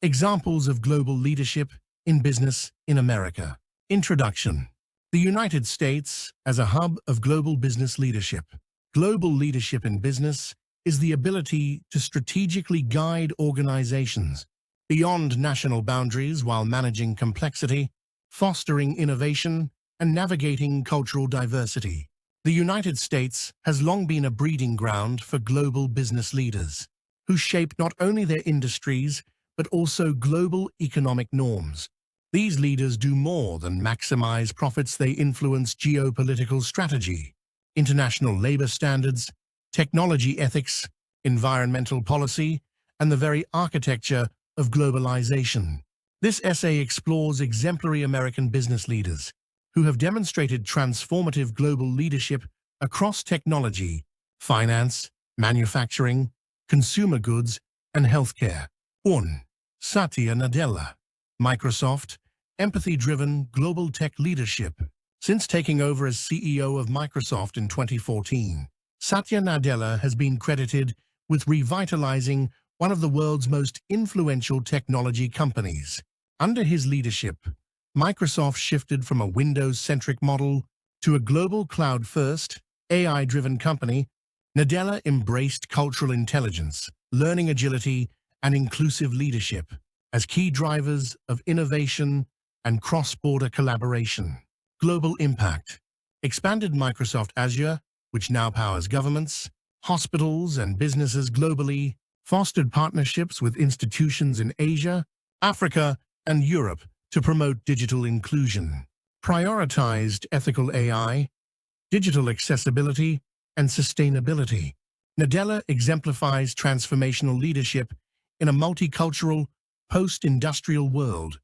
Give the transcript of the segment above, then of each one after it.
Examples of global leadership in business in America. Introduction. The United States as a hub of global business leadership. Global leadership in business is the ability to strategically guide organizations beyond national boundaries while managing complexity, fostering innovation, and navigating cultural diversity. The United States has long been a breeding ground for global business leaders, who shape not only their industries, but also global economic norms. These leaders do more than maximize profits. They influence geopolitical strategy, international labor standards, technology ethics, environmental policy, and the very architecture of globalization. This essay explores exemplary American business leaders who have demonstrated transformative global leadership across technology, finance, manufacturing, consumer goods, and healthcare. 1. Satya Nadella. Microsoft, empathy-driven global tech leadership. Since taking over as CEO of Microsoft in 2014, Satya Nadella has been credited with revitalizing one of the world's most influential technology companies. Under his leadership, Microsoft shifted from a Windows-centric model to a global cloud-first, AI-driven company. Nadella embraced cultural intelligence, learning agility, and inclusive leadership as key drivers of innovation and cross-border collaboration. Global impact. Expanded Microsoft Azure, which now powers governments, hospitals, and businesses globally, fostered partnerships with institutions in Asia, Africa, and Europe to promote digital inclusion, prioritized ethical AI, digital accessibility, and sustainability. Nadella exemplifies transformational leadership in a multicultural, post-industrial world,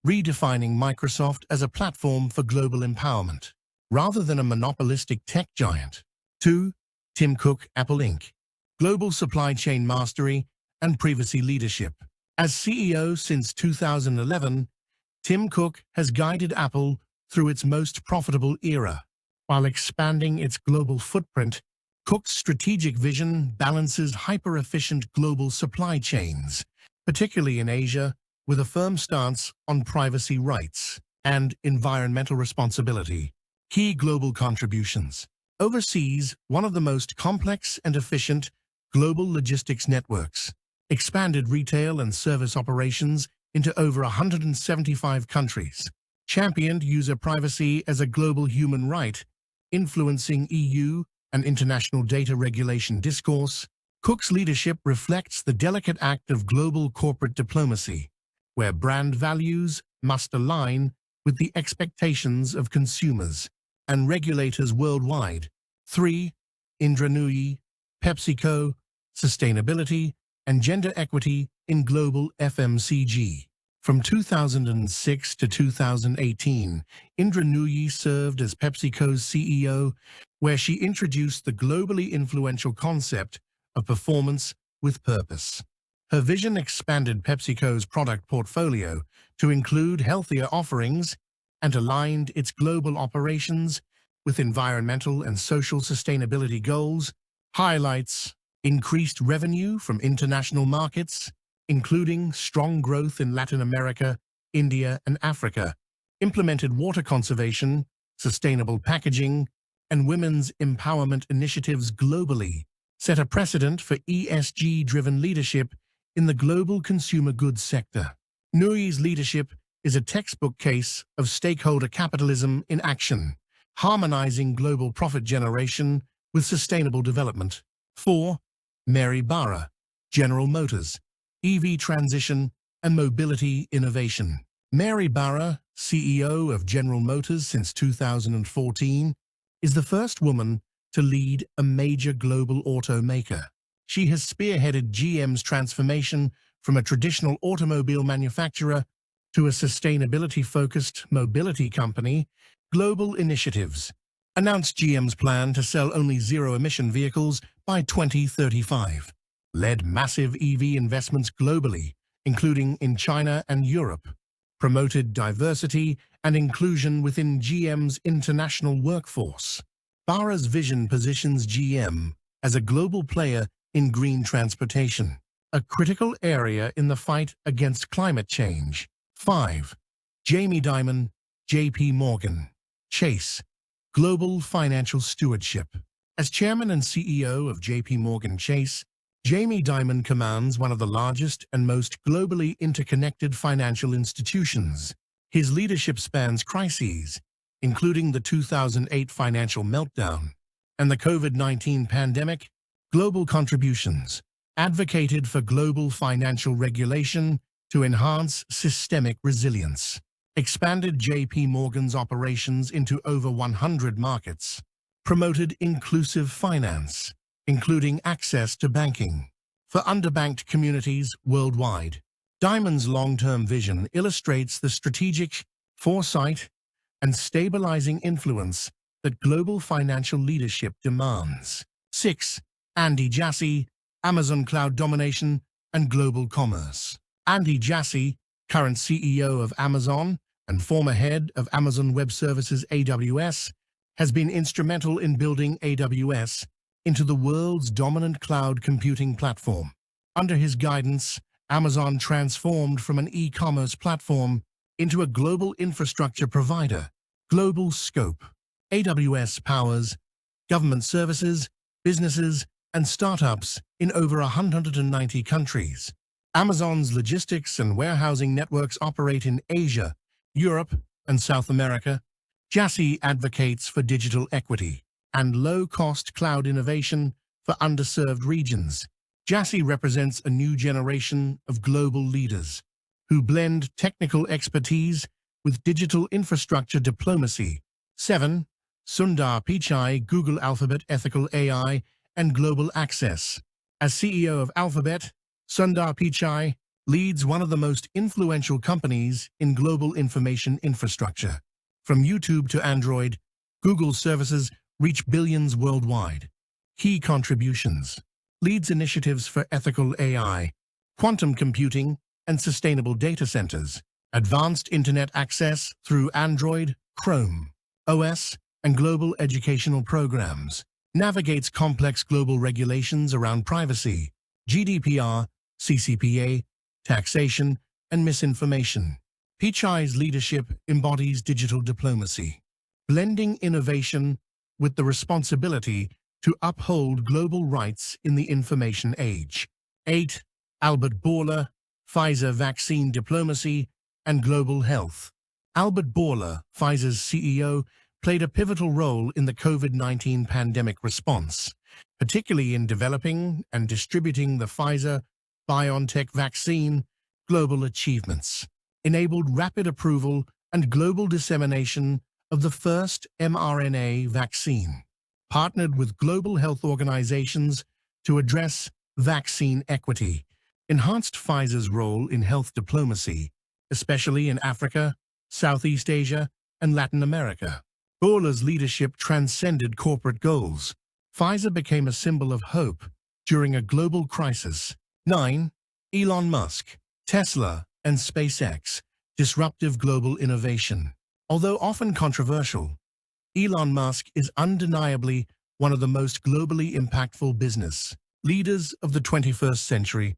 redefining Microsoft as a platform for global empowerment, rather than a monopolistic tech giant. 2. Tim Cook, Apple Inc. Global supply chain mastery and privacy leadership. As CEO since 2011, Tim Cook has guided Apple through its most profitable era. While expanding its global footprint, Cook's strategic vision balances hyper-efficient global supply chains, particularly in Asia, with a firm stance on privacy rights and environmental responsibility. Key global contributions. Oversees one of the most complex and efficient global logistics networks, expanded retail and service operations into over 175 countries, championed user privacy as a global human right, influencing EU and international data regulation discourse. Cook's leadership reflects the delicate act of global corporate diplomacy, where brand values must align with the expectations of consumers and regulators worldwide. 3. Indra Nooyi, PepsiCo, sustainability and gender equity in global FMCG. From 2006 to 2018, Indra Nooyi served as PepsiCo's CEO, where she introduced the globally influential concept of performance with purpose. Her vision expanded PepsiCo's product portfolio to include healthier offerings and aligned its global operations with environmental and social sustainability goals. Highlights: increased revenue from international markets, including strong growth in Latin America, India, and Africa, implemented water conservation, sustainable packaging, and women's empowerment initiatives globally, set a precedent for ESG-driven leadership in the global consumer goods sector. Nooyi's leadership is a textbook case of stakeholder capitalism in action, harmonizing global profit generation with sustainable development. 4. Mary Barra, General Motors, EV transition and mobility innovation. Mary Barra, CEO of General Motors since 2014, is the first woman to lead a major global automaker. She has spearheaded GM's transformation from a traditional automobile manufacturer to a sustainability-focused mobility company. Global initiatives. Announced GM's plan to sell only zero-emission vehicles by 2035. Led massive EV investments globally, including in China and Europe. Promoted diversity and inclusion within GM's international workforce. Barra's vision positions GM as a global player in green transportation, a critical area in the fight against climate change. 5. Jamie Dimon, J.P. Morgan Chase, Global Financial Stewardship. As chairman and CEO of J.P. Morgan Chase, Jamie Dimon commands one of the largest and most globally interconnected financial institutions. His leadership spans crises, including the 2008 financial meltdown and the COVID-19 pandemic. Global contributions advocated for global financial regulation to enhance systemic resilience, expanded J.P. Morgan's operations into over 100 markets, promoted inclusive finance, including access to banking, for underbanked communities worldwide. Dimon's long-term vision illustrates the strategic foresight and stabilizing influence that global financial leadership demands. 6. Andy Jassy, Amazon Cloud Domination and Global Commerce. Andy Jassy, current CEO of Amazon and former head of Amazon Web Services AWS, has been instrumental in building AWS into the world's dominant cloud computing platform. Under his guidance, Amazon transformed from an e-commerce platform into a global infrastructure provider. Global scope. AWS powers government services, businesses, and startups in over 190 countries. Amazon's logistics and warehousing networks operate in Asia, Europe, and South America. Jassy advocates for digital equity and low-cost cloud innovation for underserved regions. Jassy represents a new generation of global leaders who blend technical expertise with digital infrastructure diplomacy. 7. Sundar Pichai, Google Alphabet Ethical AI and Global Access. As CEO of Alphabet, Sundar Pichai leads one of the most influential companies in global information infrastructure. From YouTube to Android, Google's services reach billions worldwide. Key contributions. Leads initiatives for ethical AI, quantum computing, and sustainable data centers. Advanced internet access through Android, Chrome, OS, and global educational programs. Navigates complex global regulations around privacy, GDPR, CCPA, taxation, and misinformation. Pichai's leadership embodies digital diplomacy, blending innovation with the responsibility to uphold global rights in the information age. 8. Albert Bourla, Pfizer Vaccine Diplomacy and Global Health. Albert Bourla, Pfizer's CEO, played a pivotal role in the COVID-19 pandemic response, particularly in developing and distributing the Pfizer-BioNTech vaccine. Global achievements enabled rapid approval and global dissemination of the first mRNA vaccine, partnered with global health organizations to address vaccine equity, enhanced Pfizer's role in health diplomacy, especially in Africa, Southeast Asia, and Latin America. Bourla's leadership transcended corporate goals. Pfizer became a symbol of hope during a global crisis. 9. Elon Musk, Tesla, and SpaceX, disruptive global innovation. Although often controversial, Elon Musk is undeniably one of the most globally impactful business leaders of the 21st century.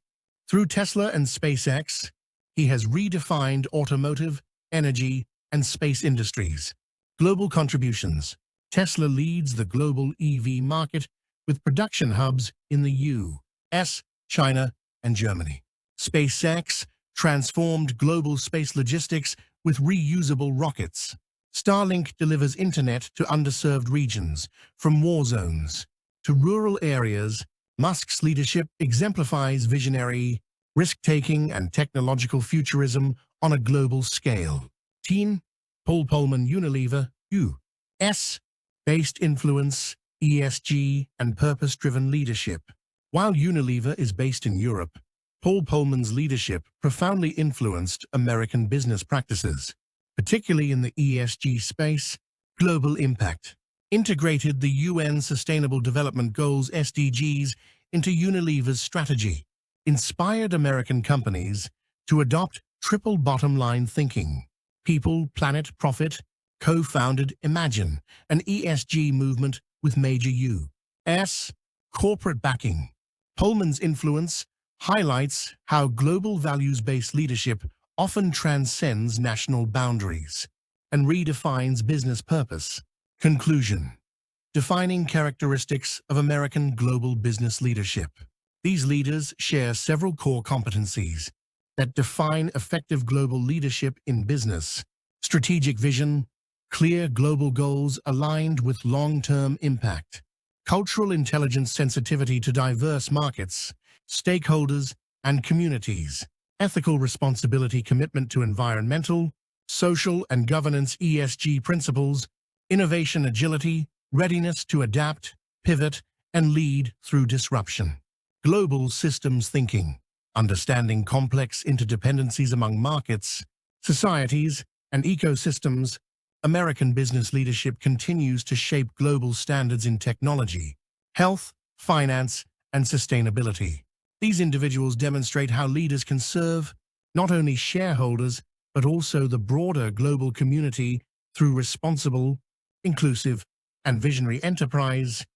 Through Tesla and SpaceX, he has redefined automotive, energy, and space industries. Global contributions. Tesla leads the global EV market with production hubs in the U.S., China, and Germany. SpaceX transformed global space logistics with reusable rockets. Starlink delivers internet to underserved regions, from war zones to rural areas. Musk's leadership exemplifies visionary, risk-taking, and technological futurism on a global scale. Teen, Paul Polman, Unilever, U.S.-based influence, ESG, and purpose-driven leadership. While Unilever is based in Europe, Paul Polman's leadership profoundly influenced American business practices, particularly in the ESG space. Global impact. Integrated the UN Sustainable Development Goals (SDGs) into Unilever's strategy. Inspired American companies to adopt triple bottom line thinking. People, Planet, Profit, co-founded Imagine, an ESG movement with major U.S. corporate backing. Polman's influence highlights how global values-based leadership often transcends national boundaries and redefines business purpose. Conclusion: defining characteristics of American global business leadership. These leaders share several core competencies that define effective global leadership in business: strategic vision, clear global goals aligned with long-term impact; cultural intelligence, sensitivity to diverse markets, stakeholders, and communities; ethical responsibility, commitment to environmental, social, and governance (ESG) principles; innovation, agility, readiness to adapt, pivot, and lead through disruption; global systems thinking, understanding complex interdependencies among markets, societies, and ecosystems. American business leadership continues to shape global standards in technology, health, finance, and sustainability. These individuals demonstrate how leaders can serve not only shareholders, but also the broader global community through responsible, inclusive, and visionary enterprise.